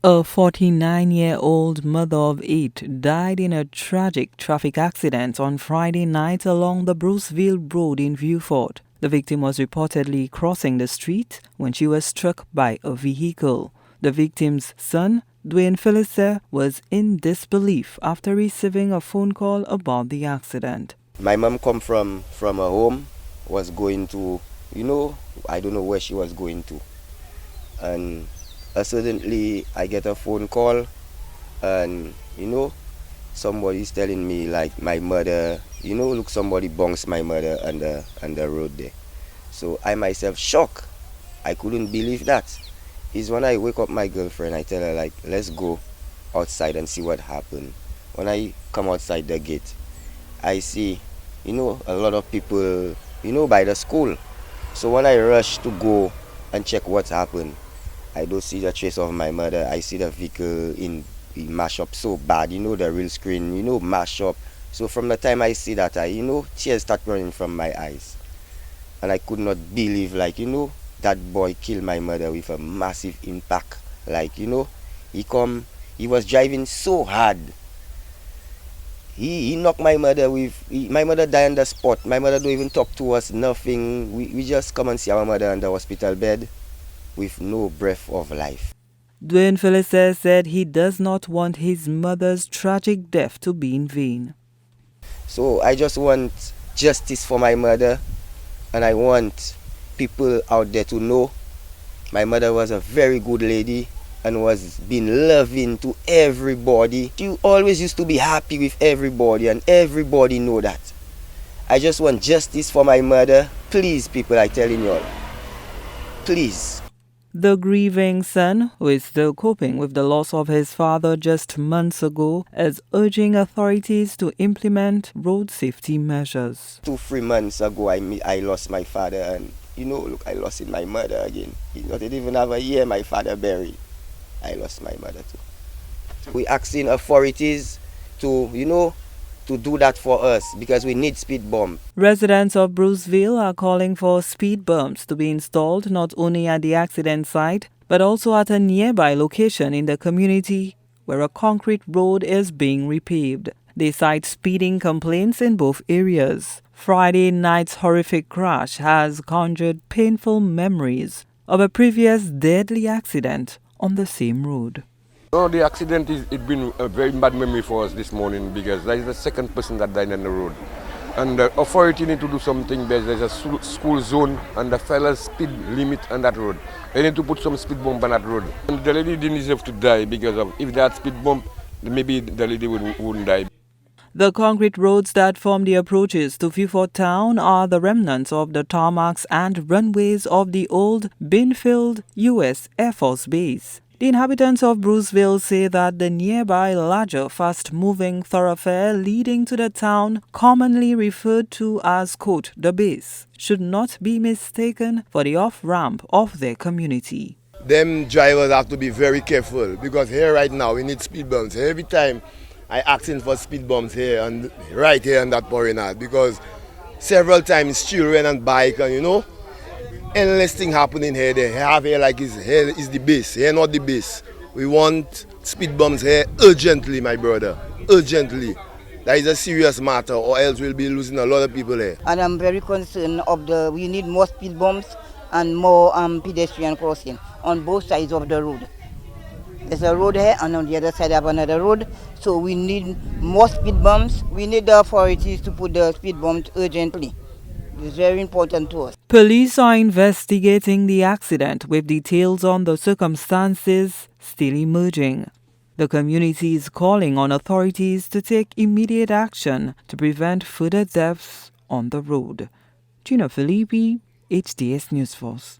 A 49-year-old mother of 8 died in a tragic traffic accident on Friday night along the Bruceville road in Vieux Fort. The victim was reportedly crossing the street when she was struck by a vehicle. The victim's son, Dwayne Felice, was in disbelief after receiving a phone call about the accident. My mom come from her home, was going to, I don't know where she was going to. And suddenly I get a phone call and, somebody's telling me like my mother, look, somebody bounced my mother on the road there. So I myself shocked. I couldn't believe that. It's when I wake up my girlfriend, I tell her like, let's go outside and see what happened. When I come outside the gate, I see, a lot of people, by the school. So when I rush to go and check what's happened, I don't see the trace of my mother. I see the vehicle in mash up so bad, the real screen, mash up. So from the time I see that, tears start running from my eyes. And I could not believe, that boy killed my mother with a massive impact. He was driving so hard. He knocked my mother my mother died on the spot. My mother don't even talk to us, nothing. We just come and see our mother on the hospital bed with no breath of life. Dwayne Felice said he does not want his mother's tragic death to be in vain. So I just want justice for my mother, and I want people out there to know my mother was a very good lady and was being loving to everybody. She always used to be happy with everybody, and everybody know that. I just want justice for my mother. Please, people, I'm telling you all. Please. The grieving son, who is still coping with the loss of his father just months ago, is urging authorities to implement road safety measures. 2-3 months ago, I lost my father, and look, I lost my mother again. I didn't even have a year my father buried. I lost my mother too. We asking authorities to, to do that for us because we need speed bump. Residents of Bruceville are calling for speed bumps to be installed not only at the accident site but also at a nearby location in the community where a concrete road is being repaved. They cite speeding complaints in both areas. Friday night's horrific crash has conjured painful memories of a previous deadly accident on the same road. No, the accident it's been a very bad memory for us this morning because that is the second person that died on the road. And the authority need to do something better. There's a school zone and the fellas speed limit on that road. They need to put some speed bump on that road. And the lady didn't deserve to die because of if that speed bump, maybe the lady wouldn't die. The concrete roads that form the approaches to Vieux Fort town are the remnants of the tarmacs and runways of the old Binfield U.S. Air Force Base. The inhabitants of Bruceville say that the nearby larger fast-moving thoroughfare leading to the town, commonly referred to as, quote, the base, should not be mistaken for the off-ramp of their community. Them drivers have to be very careful because here right now we need speed bumps. Every time I asking for speed bumps here and right here on that promenade because several times children and bike and endless thing happening here. They have here like here is the base. Here not the base. We want speed bumps here urgently, my brother. Urgently. That is a serious matter or else we'll be losing a lot of people here. And I'm very concerned we need more speed bumps and more pedestrian crossing on both sides of the road. There's a road here and on the other side I have another road. So we need more speed bumps. We need the authorities to put the speed bumps urgently. It's very important to us. Police are investigating the accident with details on the circumstances still emerging. The community is calling on authorities to take immediate action to prevent further deaths on the road. Gina Filippi, HDS News Force.